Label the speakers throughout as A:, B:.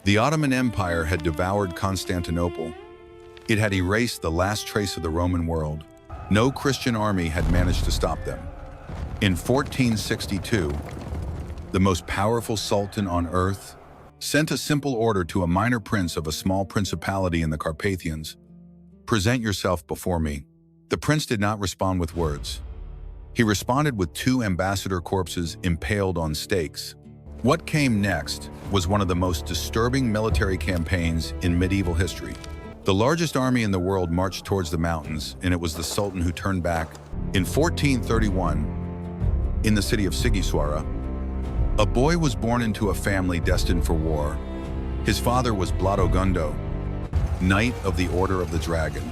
A: The Ottoman Empire had devoured Constantinople. It had erased the last trace of the Roman world. No Christian army had managed to stop them. In 1462, the most powerful sultan on earth sent a simple order to a minor prince of a small principality in the Carpathians: "Present yourself before me." The prince did not respond with words. He responded with 2 ambassador corpses impaled on stakes. What came next was one of the most disturbing military campaigns in medieval history. The largest army in the world marched towards the mountains, and it was the Sultan who turned back. In 1431, in the city of Sighiswara, a boy was born into a family destined for war. His father was Vlad, Knight of the Order of the Dragon,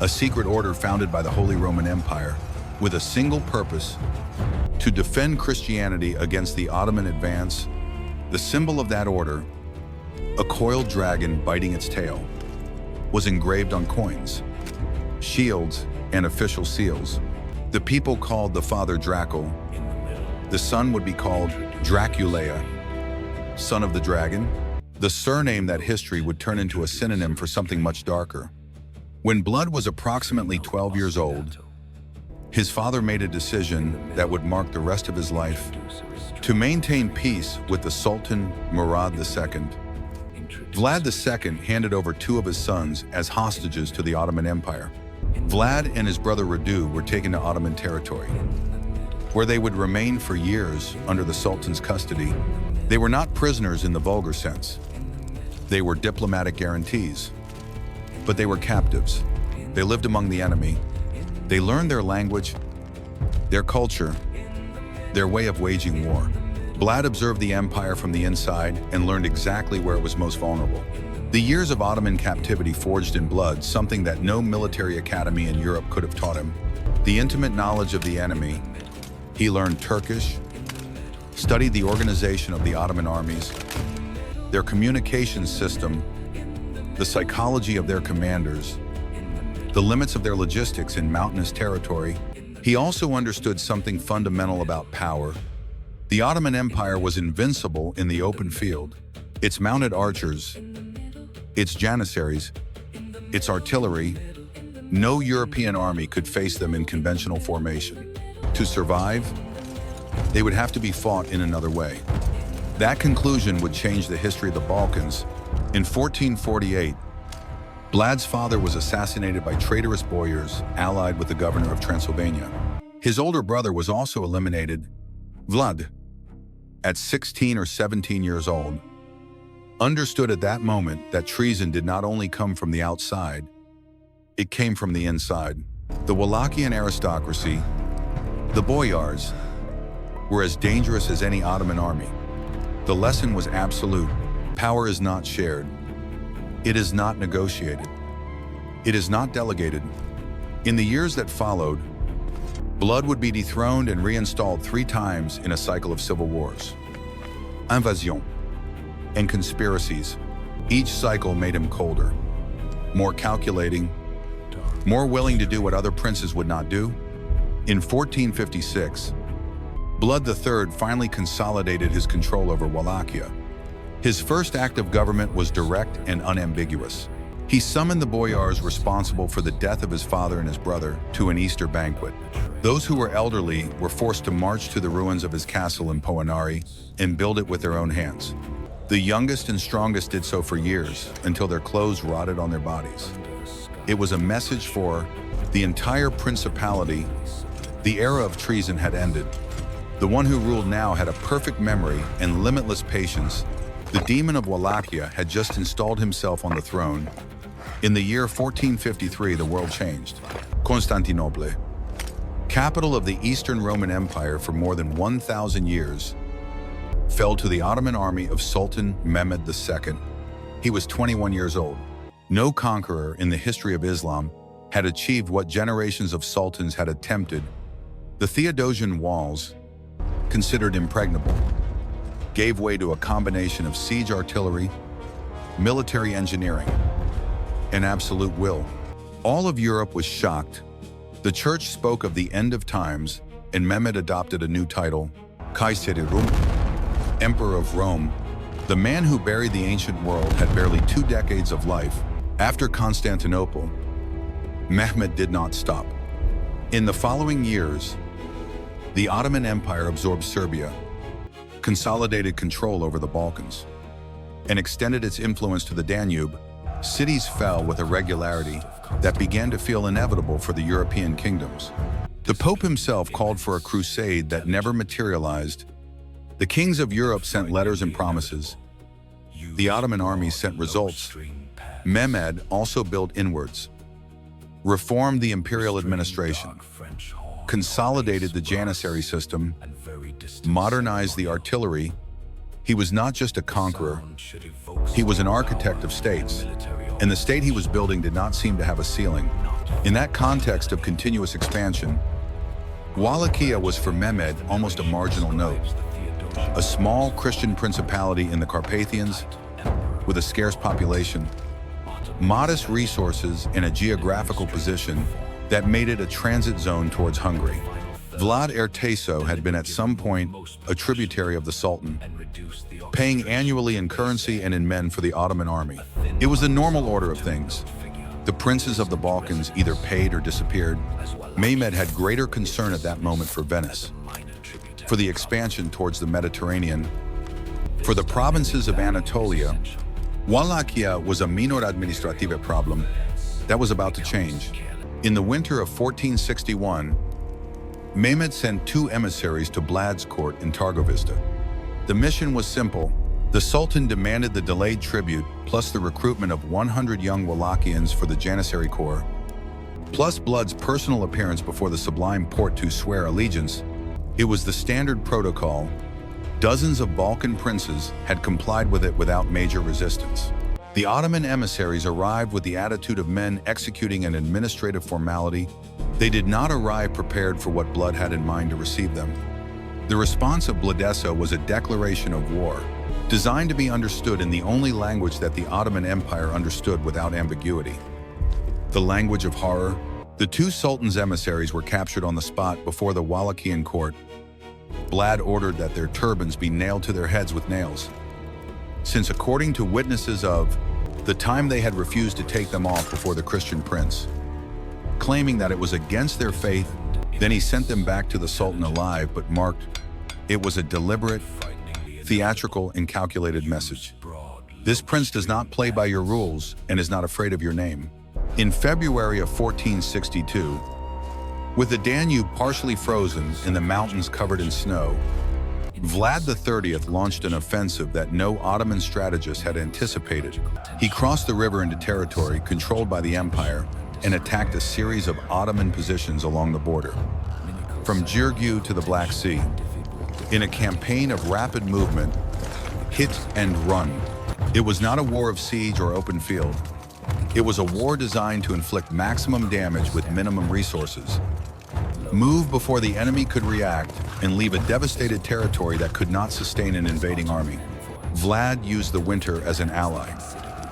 A: a secret order founded by the Holy Roman Empire with a single purpose: to defend Christianity against the Ottoman advance. The symbol of that order, a coiled dragon biting its tail, was engraved on coins, shields, and official seals. The people called the father Draco. The son would be called Draculea, son of the dragon, the surname that history would turn into a synonym for something much darker. When Blood was approximately 12 years old, his father made a decision that would mark the rest of his life: to maintain peace with the Sultan Murad II. Vlad II handed over 2 of his sons as hostages to the Ottoman Empire. Vlad and his brother Radu were taken to Ottoman territory, where they would remain for years under the Sultan's custody. They were not prisoners in the vulgar sense. They were diplomatic guarantees. But they were captives. They lived among the enemy. They learned their language, their culture, their way of waging war. Vlad observed the empire from the inside and learned exactly where it was most vulnerable. The years of Ottoman captivity forged in Blood something that no military academy in Europe could have taught him: the intimate knowledge of the enemy. He learned Turkish, studied the organization of the Ottoman armies, their communications system, the psychology of their commanders, the limits of their logistics in mountainous territory. He also understood something fundamental about power. The Ottoman Empire was invincible in the open field. Its mounted archers, its janissaries, its artillery, no European army could face them in conventional formation. To survive, they would have to be fought in another way. That conclusion would change the history of the Balkans. In 1448, Vlad's father was assassinated by traitorous boyars allied with the governor of Transylvania. His older brother was also eliminated. Vlad, at 16 or 17 years old, understood at that moment that treason did not only come from the outside, it came from the inside. The Wallachian aristocracy, the boyars, were as dangerous as any Ottoman army. The lesson was absolute. Power is not shared. It is not negotiated. It is not delegated. In the years that followed, Blood would be dethroned and reinstalled 3 times in a cycle of civil wars, invasion, and conspiracies. Each cycle made him colder, more calculating, more willing to do what other princes would not do. In 1456, Blood III finally consolidated his control over Wallachia. His first act of government was direct and unambiguous. He summoned the boyars responsible for the death of his father and his brother to an Easter banquet. Those who were elderly were forced to march to the ruins of his castle in Poenari and build it with their own hands. The youngest and strongest did so for years, until their clothes rotted on their bodies. It was a message for the entire principality. The era of treason had ended. The one who ruled now had a perfect memory and limitless patience. The demon of Wallachia had just installed himself on the throne. In the year 1453, the world changed. Constantinople, capital of the Eastern Roman Empire for more than 1,000 years, fell to the Ottoman army of Sultan Mehmed II. He was 21 years old. No conqueror in the history of Islam had achieved what generations of sultans had attempted. The Theodosian walls, considered impregnable, gave way to a combination of siege artillery, military engineering, and absolute will. All of Europe was shocked. The church spoke of the end of times, and Mehmed adopted a new title, Kaiseri Rum, Emperor of Rome. The man who buried the ancient world had barely 2 decades of life. After Constantinople, Mehmed did not stop. In the following years, the Ottoman Empire absorbed Serbia, consolidated control over the Balkans, and extended its influence to the Danube. Cities fell with a regularity that began to feel inevitable for the European kingdoms. The Pope himself called for a crusade that never materialized. The kings of Europe sent letters and promises. The Ottoman armies sent results. Mehmed also built inwards, reformed the imperial administration, consolidated the Janissary system, modernized the artillery. He was not just a conqueror, he was an architect of states, and the state he was building did not seem to have a ceiling. In that context of continuous expansion, Wallachia was for Mehmed almost a marginal note, a small Christian principality in the Carpathians with a scarce population, modest resources, and a geographical position that made it a transit zone towards Hungary. Vlad Ertaso had been at some point a tributary of the Sultan, paying annually in currency and in men for the Ottoman army. It was the normal order of things. The princes of the Balkans either paid or disappeared. Mehmed had greater concern at that moment for Venice, for the expansion towards the Mediterranean, for the provinces of Anatolia. Wallachia was a minor administrative problem that was about to change. In the winter of 1461, Mehmed sent 2 emissaries to Vlad's court in Targovista. The mission was simple. The Sultan demanded the delayed tribute plus the recruitment of 100 young Wallachians for the Janissary Corps, plus Vlad's personal appearance before the Sublime Porte to swear allegiance. It was the standard protocol. Dozens of Balkan princes had complied with it without major resistance. The Ottoman emissaries arrived with the attitude of men executing an administrative formality. They did not arrive prepared for what Vlad had in mind to receive them. The response of Vladesa was a declaration of war, designed to be understood in the only language that the Ottoman Empire understood without ambiguity: the language of horror. The 2 sultans' emissaries were captured on the spot before the Wallachian court. Vlad ordered that their turbans be nailed to their heads with nails, since according to witnesses of the time they had refused to take them off before the Christian prince, claiming that it was against their faith. Then he sent them back to the Sultan alive, but marked it was a deliberate, theatrical, and calculated message. This prince does not play by your rules and is not afraid of your name. In February of 1462, with the Danube partially frozen and the mountains covered in snow, Vlad XXX launched an offensive that no Ottoman strategist had anticipated. He crossed the river into territory controlled by the empire and attacked a series of Ottoman positions along the border, from Giurgiu to the Black Sea, in a campaign of rapid movement, hit and run. It was not a war of siege or open field. It was a war designed to inflict maximum damage with minimum resources, move before the enemy could react, and leave a devastated territory that could not sustain an invading army. Vlad used the winter as an ally.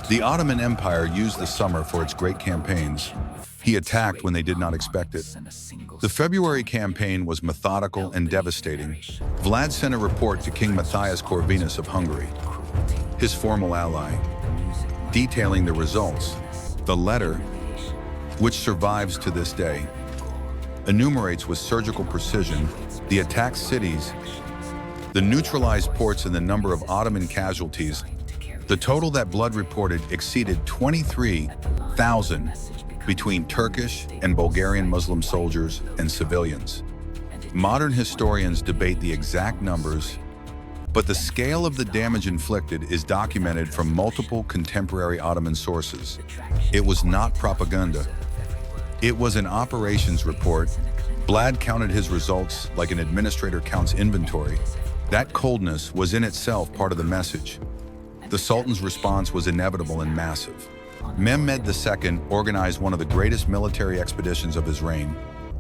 A: The Ottoman Empire used the summer for its great campaigns. He attacked when they did not expect it. The February campaign was methodical and devastating. Vlad sent a report to King Matthias Corvinus of Hungary, his formal ally, detailing the results. The letter, which survives to this day, enumerates with surgical precision the attacked cities, the neutralized ports, and the number of Ottoman casualties. The total that Vlad reported exceeded 23,000 between Turkish and Bulgarian Muslim soldiers and civilians. Modern historians debate the exact numbers, but the scale of the damage inflicted is documented from multiple contemporary Ottoman sources. It was not propaganda. It was an operations report. Vlad counted his results like an administrator counts inventory. That coldness was in itself part of the message. The Sultan's response was inevitable and massive. Mehmed II organized one of the greatest military expeditions of his reign.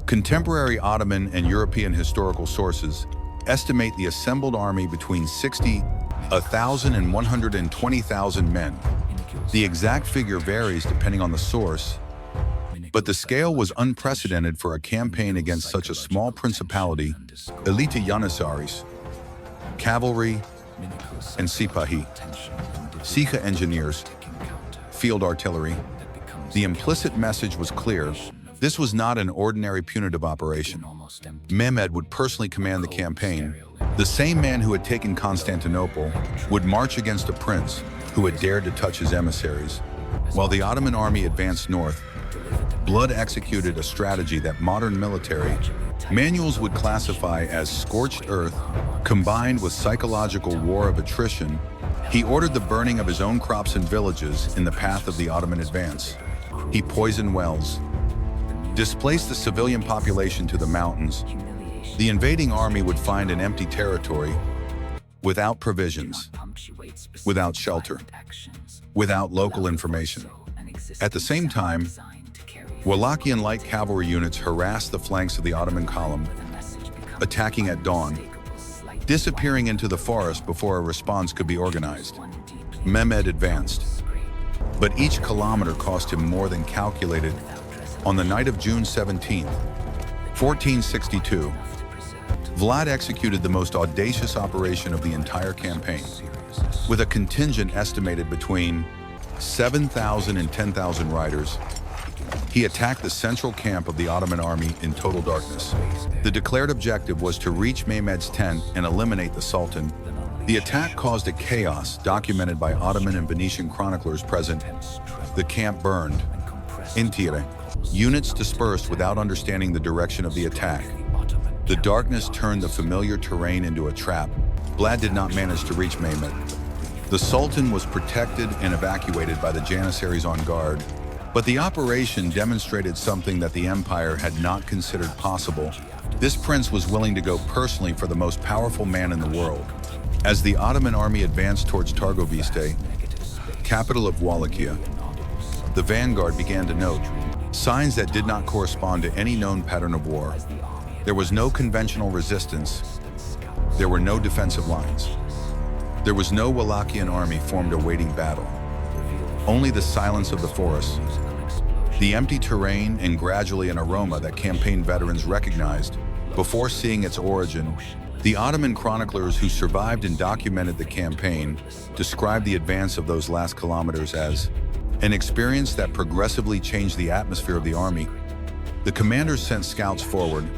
A: Contemporary Ottoman and European historical sources estimate the assembled army between 60,000 and 120,000 men. The exact figure varies depending on the source, but the scale was unprecedented for a campaign against such a small principality. Elite Janissaries, cavalry, and Sipahi, Sikha engineers, field artillery. The implicit message was clear. This was not an ordinary punitive operation. Mehmed would personally command the campaign. The same man who had taken Constantinople would march against a prince who had dared to touch his emissaries. While the Ottoman army advanced north, Vlad executed a strategy that modern military manuals would classify as scorched earth, combined with psychological war of attrition. He ordered the burning of his own crops and villages in the path of the Ottoman advance. He poisoned wells, displaced the civilian population to the mountains. The invading army would find an empty territory, without provisions, without shelter, without local information. At the same time, Wallachian light cavalry units harassed the flanks of the Ottoman column, attacking at dawn, disappearing into the forest before a response could be organized. Mehmed advanced, but each kilometer cost him more than calculated. On the night of June 17, 1462, Vlad executed the most audacious operation of the entire campaign. With a contingent estimated between 7,000 and 10,000 riders, he attacked the central camp of the Ottoman army in total darkness. The declared objective was to reach Mehmed's tent and eliminate the Sultan. The attack caused a chaos documented by Ottoman and Venetian chroniclers present. The camp burned. In Tire, units dispersed without understanding the direction of the attack. The darkness turned the familiar terrain into a trap. Vlad did not manage to reach Mehmed. The Sultan was protected and evacuated by the Janissaries on guard, but the operation demonstrated something that the empire had not considered possible. This prince was willing to go personally for the most powerful man in the world. As the Ottoman army advanced towards Targoviste, capital of Wallachia, the vanguard began to note signs that did not correspond to any known pattern of war. There was no conventional resistance. There were no defensive lines. There was no Wallachian army formed awaiting battle. Only the silence of the forest, the empty terrain, and gradually an aroma that campaign veterans recognized before seeing its origin. The Ottoman chroniclers who survived and documented the campaign described the advance of those last kilometers as an experience that progressively changed the atmosphere of the army. The commanders sent scouts forward.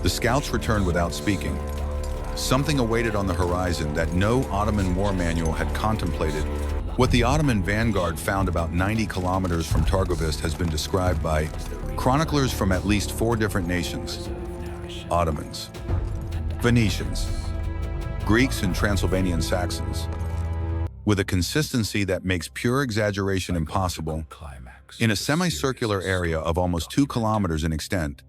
A: The scouts returned without speaking. Something awaited on the horizon that no Ottoman war manual had contemplated. What the Ottoman vanguard found about 90 kilometers from Targoviste has been described by chroniclers from at least 4 different nations: Ottomans, Venetians, Greeks, and Transylvanian Saxons. With a consistency that makes pure exaggeration impossible, in a semicircular area of almost 2 kilometers in extent,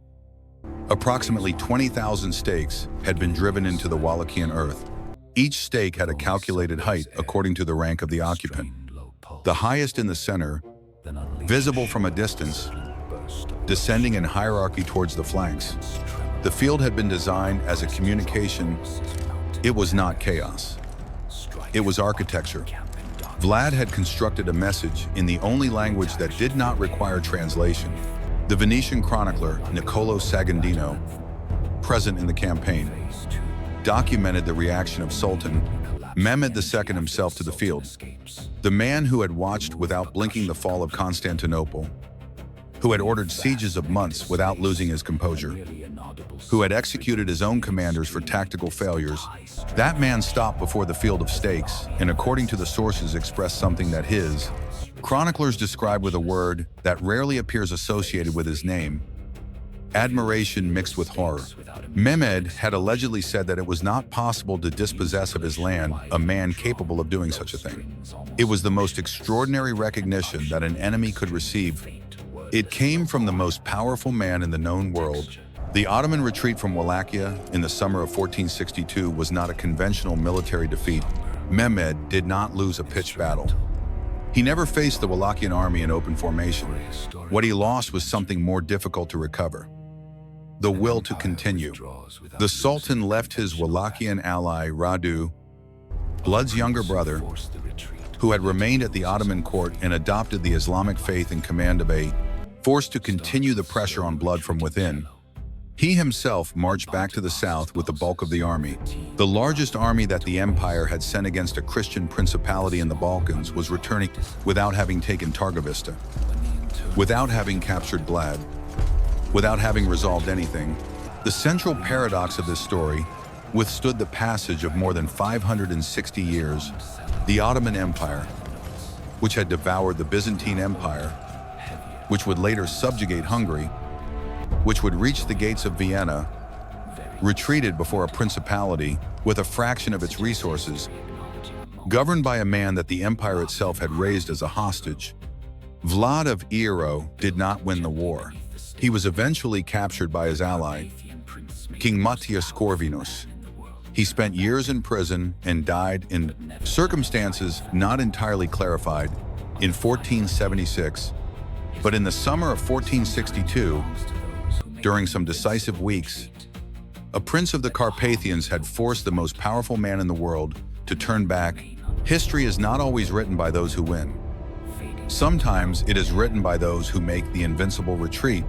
A: approximately 20,000 stakes had been driven into the Wallachian earth. Each stake had a calculated height according to the rank of the occupant. The highest in the center, visible from a distance, descending in hierarchy towards the flanks. The field had been designed as a communication. It was not chaos. It was architecture. Vlad had constructed a message in the only language that did not require translation. The Venetian chronicler, Niccolo Sagandino, present in the campaign, documented the reaction of Sultan Mehmed II himself to the field. The man who had watched without blinking the fall of Constantinople, who had ordered sieges of months without losing his composure, who had executed his own commanders for tactical failures. That man stopped before the field of stakes and, according to the sources, expressed something that his chroniclers describe with a word that rarely appears associated with his name: admiration mixed with horror. Mehmed had allegedly said that it was not possible to dispossess of his land a man capable of doing such a thing. It was the most extraordinary recognition that an enemy could receive. It came from the most powerful man in the known world. The Ottoman retreat from Wallachia in the summer of 1462 was not a conventional military defeat. Mehmed did not lose a pitched battle. He never faced the Wallachian army in open formation. What he lost was something more difficult to recover: the will to continue. The Sultan left his Wallachian ally Radu, Vlad's younger brother, who had remained at the Ottoman court and adopted the Islamic faith in command of a force to continue the pressure on Vlad from within. He himself marched back to the south with the bulk of the army. The largest army that the empire had sent against a Christian principality in the Balkans was returning without having taken Targovista, without having captured Vlad, without having resolved anything. The central paradox of this story withstood the passage of more than 560 years. The Ottoman Empire, which had devoured the Byzantine Empire, which would later subjugate Hungary, which would reach the gates of Vienna, retreated before a principality with a fraction of its resources, governed by a man that the empire itself had raised as a hostage. Vlad of Ero did not win the war. He was eventually captured by his ally, King Matthias Corvinus. He spent years in prison and died in circumstances not entirely clarified in 1476, but in the summer of 1462, during some decisive weeks, a prince of the Carpathians had forced the most powerful man in the world to turn back. History is not always written by those who win. Sometimes it is written by those who make the invincible retreat.